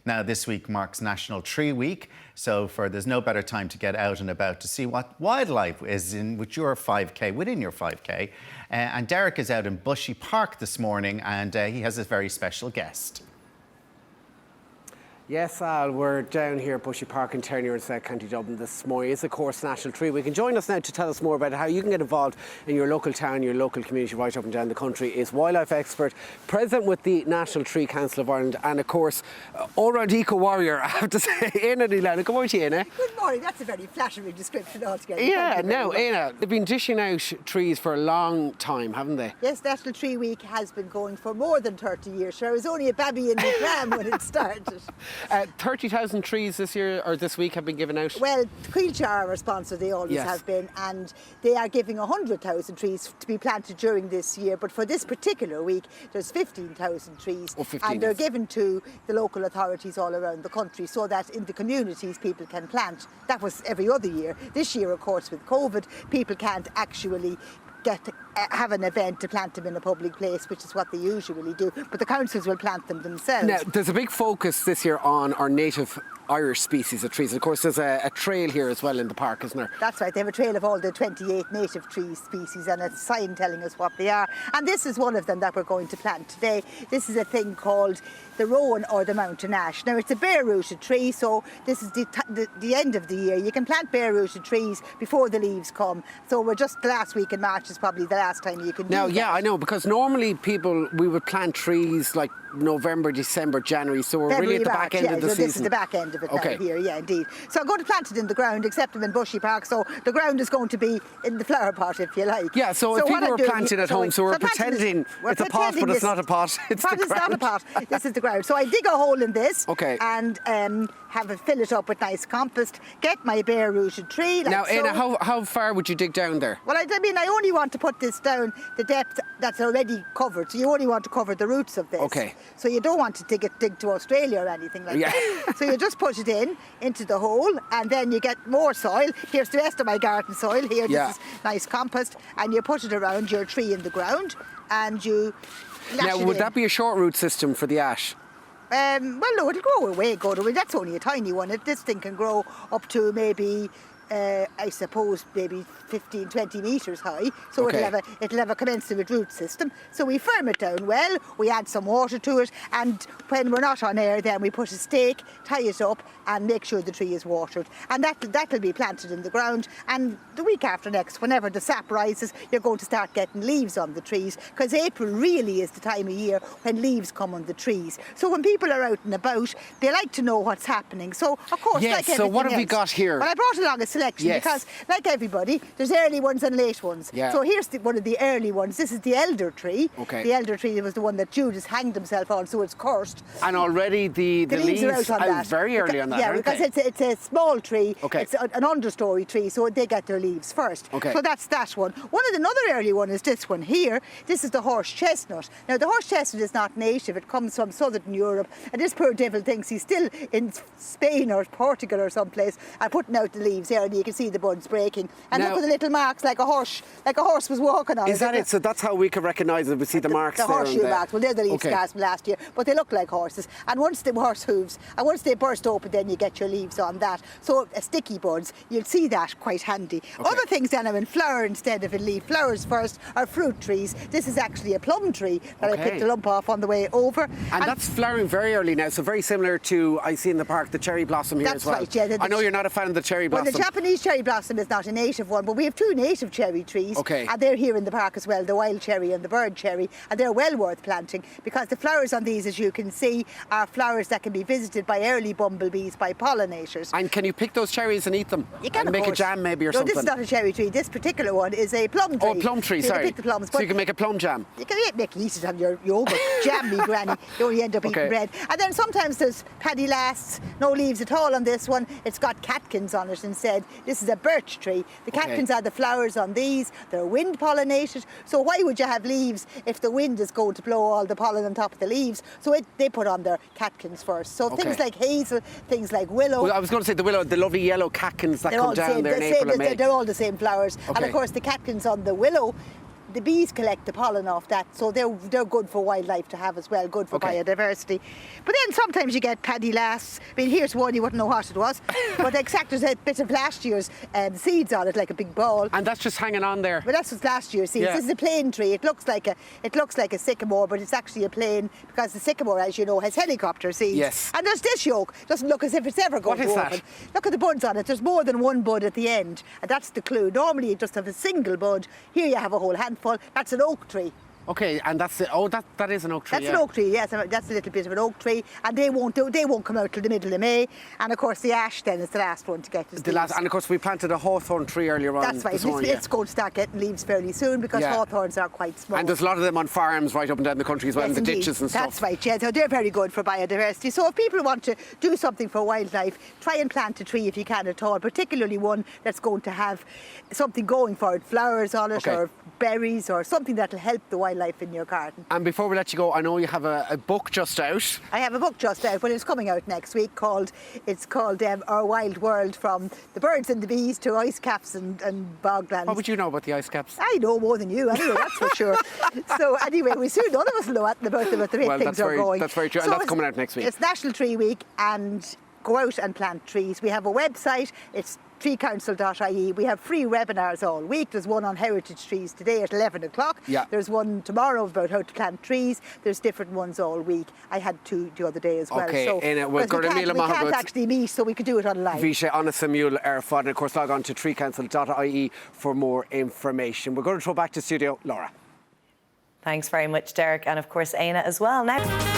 Now, this week marks National Tree Week, so there's no better time to get out and about to see what wildlife is with your 5K, within your 5K. And Derek is out in Bushy Park this morning, and he has a very special guest. Yes, Al, we're down here at Bushy Park in Ternier in South County Dublin this morning. It's, of course, National Tree Week. And join us now to tell us more about how you can get involved in your local town, your local community right up and down the country is wildlife expert, president with the National Tree Council of Ireland, and, of course, all-round eco-warrior, I have to say, Eanna. Good morning to you, Eanna. Good morning. That's a very flattering description altogether. Yeah, now, Eanna, they've been dishing out trees for a long time, haven't they? Yes, National Tree Week has been going for more than 30 years. Sure, I was only a babby in the pram when it started. 30,000 trees this year or this week have been given out. Well, Quilcha are our sponsor, they always have been, and they are giving 100,000 trees to be planted during this year. But for this particular week, there's 15,000 trees, and they're given to the local authorities all around the country so that in the communities people can plant. That was every other year. This year, of course, with COVID, people can't actually have an event to plant them in a public place, which is what they usually do, but the councils will plant them themselves. Now, there's a big focus this year on our native Irish species of trees. Of course, there's a trail here as well in the park, isn't there? That's right. They have a trail of all the 28 native tree species and a sign telling us what they are. And this is one of them that we're going to plant today. This is a thing called the rowan or the mountain ash. Now, it's a bare-rooted tree, so this is the end of the year. You can plant bare-rooted trees before the leaves come. So we're just last week in March is probably the last time you can do that. Yeah, I know, because normally we would plant trees like November, December, January, so we're February, really at the back end of the season. This is the back end of it now here, yeah, indeed. So I'm going to plant it in the ground, except I'm in Bushy Park, so the ground is going to be in the flower pot, if you like. Yeah, so if people were planting at home, so we're pretending it's a pot, but it's not a pot, it's the ground. It's not a pot, this is the ground. So I dig a hole in this and fill it up with nice compost, get my bare-rooted tree. Like now, Eanna, how far would you dig down there? Well, I mean, I only want to put this down the depth that's already covered, so you only want to cover the roots of this. Okay. So you don't want to dig to Australia or anything like that. So you just put it into the hole, and then you get more soil. Here's the rest of my garden soil. Here, this is nice compost, and you put it around your tree in the ground, and you lash it in. Would that be a short root system for the ash? Well, no, it'll grow away good. I mean, that's only a tiny one. This thing can grow up to maybe, I suppose, maybe 15, 20 metres high. So it'll have a commensurate root system. So we firm it down well, we add some water to it, and when we're not on air, then we put a stake, tie it up, and make sure the tree is watered. And that'll be planted in the ground. And the week after next, whenever the sap rises, you're going to start getting leaves on the trees, because April really is the time of year when leaves come on the trees. So when people are out and about, they like to know what's happening. So, of course, like everything so what have we got here? Well, I brought along a selection because, like everybody, there's early ones and late ones. So here's one of the early ones. This is the elder tree. The elder tree was the one that Judas hanged himself on, so it's cursed. And already the leaves are out on that. Very early on that, yeah, because it's a small tree. It's an understory tree, so they get their leaves first. So that's that one. Another early one is this one here. This is the horse chestnut. Now, the horse chestnut is not native. It comes from southern Europe, and this poor devil thinks he's still in Spain or Portugal or someplace and putting out the leaves there, and you can see the buds breaking. And look at the little marks like a horse was walking on. Is that it? So that's how we can recognise it. We see the marks there. The horseshoe marks. Well, they're the leaf scars from last year, but they look like horses. And once the horse hooves, and once they burst open, then you get your leaves on that. So sticky buds, you'll see that quite handy. Other things then are in flower instead of in leaf. Flowers first are fruit trees. This is actually a plum tree that I picked a lump off on the way over. And that's flowering very early now, so very similar to, I see in the park, the cherry blossom here as well. That's right, yeah. I know you're not a fan of the cherry blossom. Well, the Japanese cherry blossom is not a native one, but we have two native cherry trees. And they're here in the park as well, the wild cherry and the bird cherry, and they're well worth planting because the flowers on these, as you can see, are flowers that can be visited by early bumblebees, by pollinators. And can you pick those cherries and eat them? You can, and make a jam maybe or something? No, this is not a cherry tree. This particular one is a plum tree. Oh, plum tree, sorry. You can pick the plums. So you can make a plum jam? You can eat it on your yogurt. Jam me, granny. You only end up eating bread. And then sometimes there's Paddy Lasts, no leaves at all on this one. It's got catkins on it instead. This is a birch tree. The catkins are the flowers on these. They're wind pollinated. So why would you have leaves if the wind is going to blow all the pollen on top of the leaves? So they put on their catkins first. So things like hazel, things like willow. Well, I was going to say the willow, the lovely yellow catkins that come down there in April and May. They're all the same flowers. And of course the catkins on the willow, the bees collect the pollen off that, so they're good for wildlife to have as well, good for biodiversity. But then sometimes you get Paddy Lasts. I mean, here's one, you wouldn't know what it was, but there's a bit of last year's seeds on it, like a big ball. And that's just hanging on there. But that's just last year's seeds. Yeah. This is a plane tree. It looks like a sycamore, but it's actually a plane because the sycamore, as you know, has helicopter seeds. Yes. And there's this yolk. Doesn't look as if it's ever going to open. What is that? Look at the buds on it. There's more than one bud at the end, and that's the clue. Normally you just have a single bud. Here you have a whole handful. That's an oak tree. Okay, and that's it. Oh, that is an oak tree. That's an oak tree, yes. That's a little bit of an oak tree, and they won't come out till the middle of May. And of course, the ash then is the last one to get the leaves. And of course, we planted a hawthorn tree earlier on. That's right. It's going to start getting leaves fairly soon because hawthorns are quite small. And there's a lot of them on farms right up and down the country as well, Yes, in the indeed. ditches and stuff. That's right, yeah. So they're very good for biodiversity. So if people want to do something for wildlife, try and plant a tree if you can at all, particularly one that's going to have something going for it, flowers on it or berries or something that'll help the wildlife in your garden. And before we let you go, I know you have a book just out. I have a book just out, but it's coming out next week called Our Wild World, from the birds and the bees to ice caps and boglands. What would you know about the ice caps? I know more than you, anyway, that's for sure. So anyway, we soon none of us know about the way things are going. That's very true, So and that's coming out next week. It's National Tree Week, and go out and plant trees. We have a website, it's treecouncil.ie. We have free webinars all week. There's one on heritage trees today at 11 o'clock. Yeah. There's one tomorrow about how to plant trees. There's different ones all week. I had two the other day as well. Okay, So, we're going to we can't actually meet, so we could do it online. Visha Anna Samuel Erfod, and of course log on to treecouncil.ie for more information. We're going to throw back to studio, Laura. Thanks very much, Derek, and of course Eanna as well. Now.